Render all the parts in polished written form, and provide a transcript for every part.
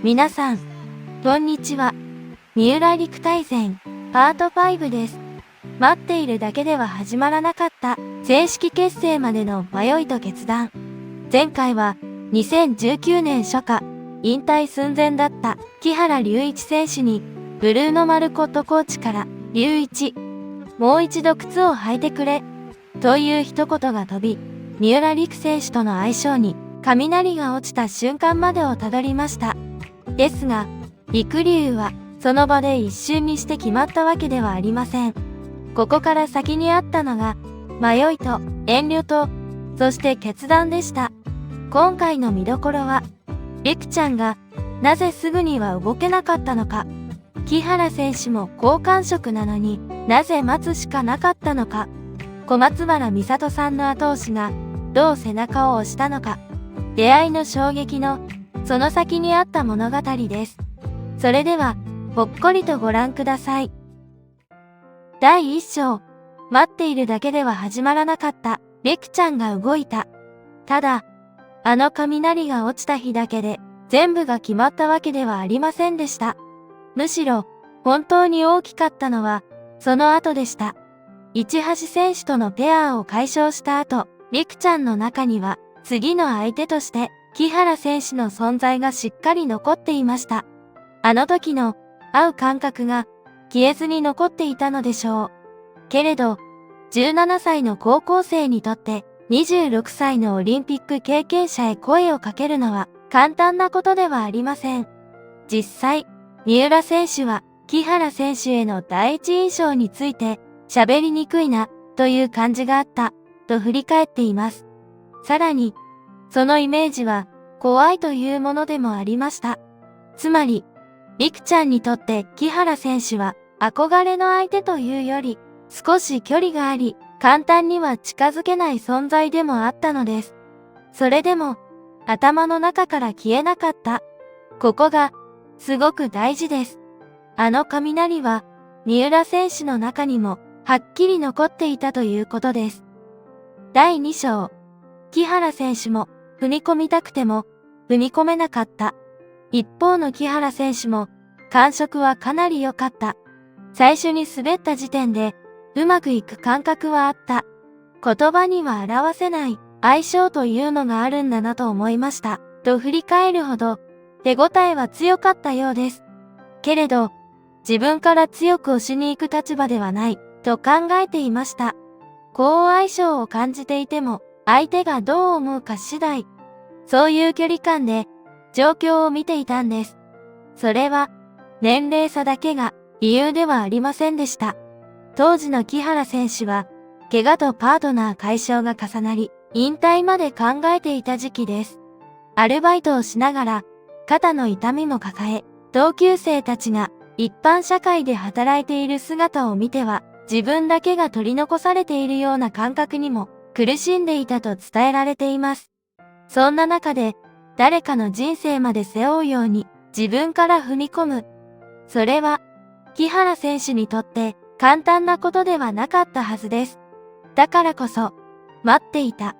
皆さん、こんにちは。三浦陸大全、パート5です。待っているだけでは始まらなかった正式結成までの迷いと決断。前回は2019年初夏、引退寸前だった木原龍一選手にブルーノ・マルコットコーチから龍一、もう一度靴を履いてくれという一言が飛び、三浦陸選手との相性に雷が落ちた瞬間までをたどりました。ですが、陸龍はその場で一瞬にして決まったわけではありません。ここから先にあったのが、迷いと遠慮と、そして決断でした。今回の見どころは、陸ちゃんがなぜすぐには動けなかったのか、木原選手も好感触なのになぜ待つしかなかったのか、小松原美里さんの後押しがどう背中を押したのか、出会いの衝撃のその先にあった物語です。それでは、ほっこりとご覧ください。第1章、待っているだけでは始まらなかった、陸ちゃんが動いた。ただ、あの雷が落ちた日だけで、全部が決まったわけではありませんでした。むしろ、本当に大きかったのは、その後でした。市橋選手とのペアを解消した後、陸ちゃんの中には、次の相手として、木原選手の存在がしっかり残っていました。あの時の、会う感覚が、消えずに残っていたのでしょう。けれど、17歳の高校生にとって、26歳のオリンピック経験者へ声をかけるのは、簡単なことではありません。実際、三浦選手は、木原選手への第一印象について、喋りにくいな、という感じがあった、と振り返っています。さらに、そのイメージは、怖いというものでもありました。つまり、陸ちゃんにとって木原選手は、憧れの相手というより、少し距離があり、簡単には近づけない存在でもあったのです。それでも、頭の中から消えなかった。ここが、すごく大事です。あの雷は、三浦選手の中にも、はっきり残っていたということです。第2章。木原選手も、踏み込みたくても、踏み込めなかった。一方の木原選手も、感触はかなり良かった。最初に滑った時点で、うまくいく感覚はあった。言葉には表せない相性というのがあるんだなと思いました。と振り返るほど、手応えは強かったようです。けれど、自分から強く押しに行く立場ではない、と考えていました。好相性を感じていても、相手がどう思うか次第。そういう距離感で、状況を見ていたんです。それは、年齢差だけが理由ではありませんでした。当時の木原選手は、怪我とパートナー解消が重なり、引退まで考えていた時期です。アルバイトをしながら、肩の痛みも抱え、同級生たちが一般社会で働いている姿を見ては、自分だけが取り残されているような感覚にも苦しんでいたと伝えられています。そんな中で、誰かの人生まで背負うように自分から踏み込む。それは、木原選手にとって簡単なことではなかったはずです。だからこそ、待っていた。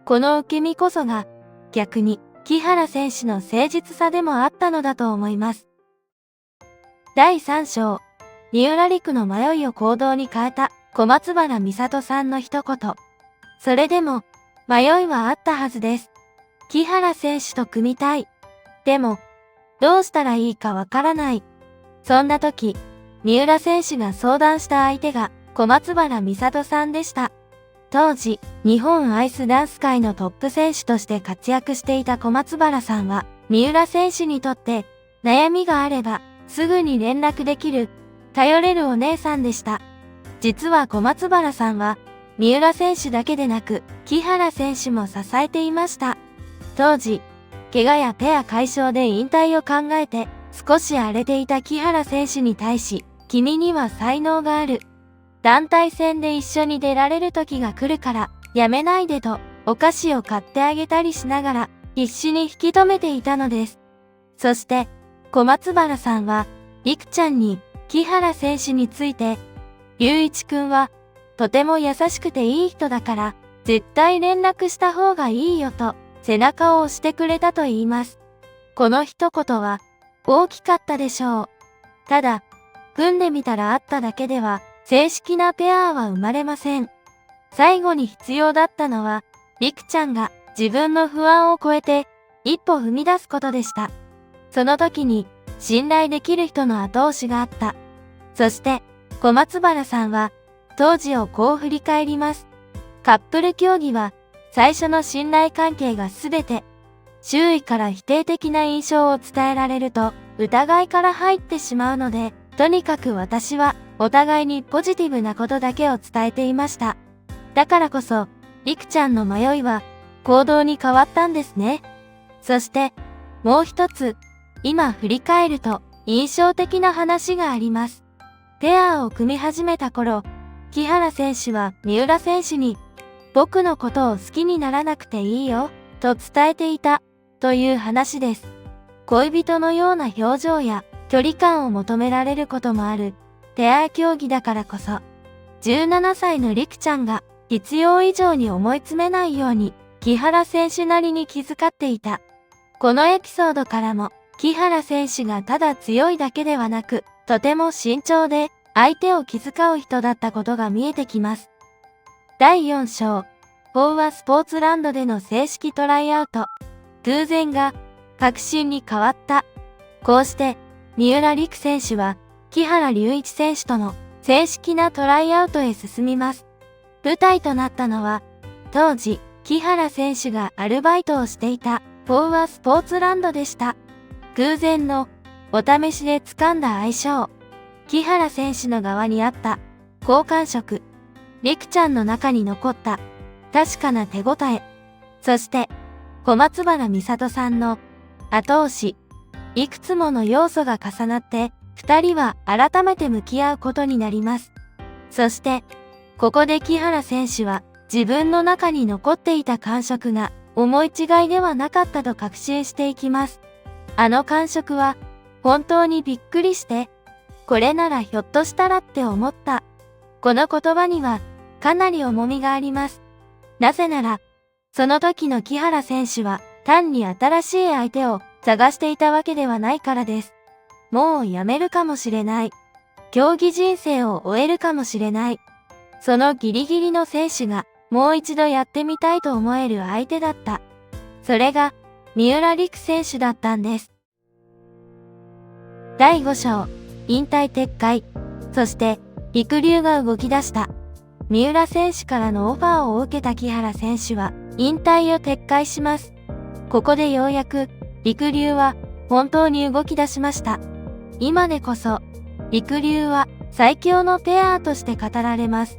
この受け身こそが、逆に木原選手の誠実さでもあったのだと思います。第3章、三浦陸の迷いを行動に変えた小松原美里さんの一言。それでも、迷いはあったはずです。木原選手と組みたい。でも、どうしたらいいかわからない。そんな時、三浦選手が相談した相手が小松原美里さんでした。当時、日本アイスダンス界のトップ選手として活躍していた小松原さんは、三浦選手にとって悩みがあればすぐに連絡できる、頼れるお姉さんでした。実は小松原さんは、三浦選手だけでなく、木原選手も支えていました。当時、怪我やペア解消で引退を考えて、少し荒れていた木原選手に対し、君には才能がある。団体戦で一緒に出られる時が来るから、やめないでと、お菓子を買ってあげたりしながら、必死に引き止めていたのです。そして、小松原さんは、陸ちゃんに、木原選手について、龍一くんは、とても優しくていい人だから、絶対連絡した方がいいよと、背中を押してくれたと言います。この一言は大きかったでしょう。ただ、組んでみたらあっただけでは正式なペアは生まれません。最後に必要だったのは、りくちゃんが自分の不安を超えて一歩踏み出すことでした。その時に信頼できる人の後押しがあった。そして、小松原さんは当時をこう振り返ります。カップル競技は最初の信頼関係がすべて、周囲から否定的な印象を伝えられると疑いから入ってしまうので、とにかく私はお互いにポジティブなことだけを伝えていました。だからこそ、りくちゃんの迷いは行動に変わったんですね。そして、もう一つ、今振り返ると印象的な話があります。ペアを組み始めた頃、木原選手は三浦選手に、僕のことを好きにならなくていいよ、と伝えていた、という話です。恋人のような表情や距離感を求められることもある、ペア競技だからこそ、17歳のりくちゃんが必要以上に思い詰めないように、木原選手なりに気遣っていた。このエピソードからも、木原選手がただ強いだけではなく、とても慎重で相手を気遣う人だったことが見えてきます。第4章、飽和スポーツランドでの正式トライアウト。偶然が確信に変わった。こうして、三浦璃来選手は木原龍一選手との正式なトライアウトへ進みます。舞台となったのは、当時、木原選手がアルバイトをしていた飽和スポーツランドでした。偶然のお試しで掴んだ相性。木原選手の側にあった好感触。りくちゃんの中に残った確かな手応え。そして、小松原美里さんの後押し。いくつもの要素が重なって、二人は改めて向き合うことになります。そして、ここで木原選手は自分の中に残っていた感触が思い違いではなかったと確信していきます。あの感触は本当にびっくりして、これならひょっとしたらって思った。この言葉にはかなり重みがあります。なぜなら、その時の木原選手は単に新しい相手を探していたわけではないからです。もうやめるかもしれない。競技人生を終えるかもしれない。そのギリギリの選手がもう一度やってみたいと思える相手だった。それが三浦璃来選手だったんです。第5章、引退撤回。そして、りくりゅうが動き出した。三浦選手からのオファーを受けた木原選手は、引退を撤回します。ここでようやく、りくりゅうは本当に動き出しました。今でこそ、りくりゅうは最強のペアとして語られます。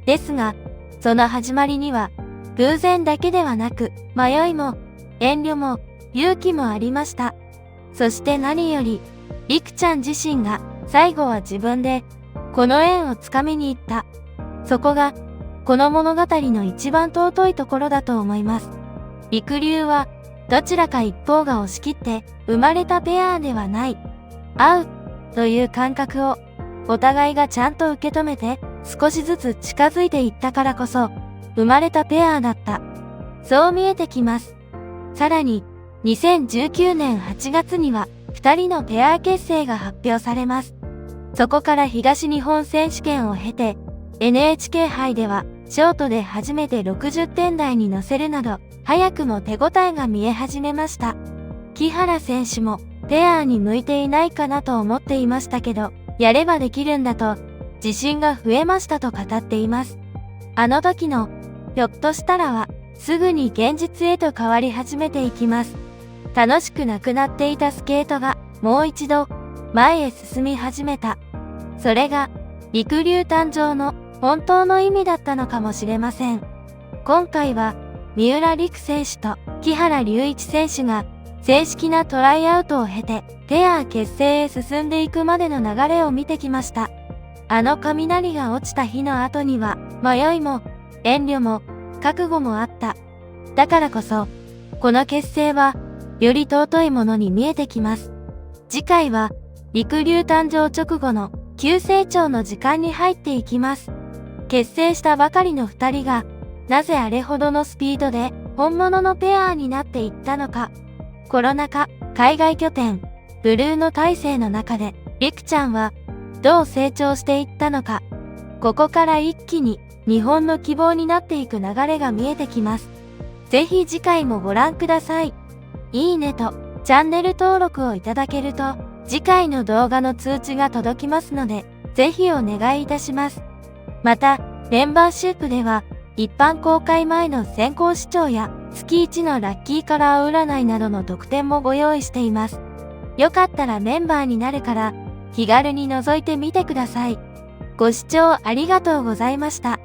ですが、その始まりには、偶然だけではなく、迷いも、遠慮も、勇気もありました。そして何より、りくちゃん自身が最後は自分でこの縁をつかみに行った。そこがこの物語の一番尊いところだと思います。りくりゅうはどちらか一方が押し切って生まれたペアではない。会うという感覚をお互いがちゃんと受け止めて少しずつ近づいていったからこそ生まれたペアだった。そう見えてきます。さらに2019年8月には2人のペア結成が発表されます。そこから東日本選手権を経て、NHK 杯ではショートで初めて60点台に乗せるなど、早くも手応えが見え始めました。木原選手もペアに向いていないかなと思っていましたけど、やればできるんだと自信が増えましたと語っています。あの時のひょっとしたらはすぐに現実へと変わり始めていきます。楽しくなくなっていたスケートがもう一度前へ進み始めた。それがりくりゅう誕生の本当の意味だったのかもしれません。今回は三浦璃来選手と木原龍一選手が正式なトライアウトを経てペア結成へ進んでいくまでの流れを見てきました。あの雷が落ちた日の後には迷いも遠慮も覚悟もあった。だからこそこの結成はより尊いものに見えてきます。次回は、りくりゅう誕生直後の急成長の時間に入っていきます。結成したばかりの2人が、なぜあれほどのスピードで本物のペアになっていったのか。コロナ禍、海外拠点、ブルーの体制の中で、りくちゃんはどう成長していったのか。ここから一気に日本の希望になっていく流れが見えてきます。ぜひ次回もご覧ください。いいねとチャンネル登録をいただけると、次回の動画の通知が届きますので、ぜひお願いいたします。また、メンバーシップでは、一般公開前の先行視聴や月1のラッキーカラー占いなどの特典もご用意しています。よかったらメンバーになるから気軽に覗いてみてください。ご視聴ありがとうございました。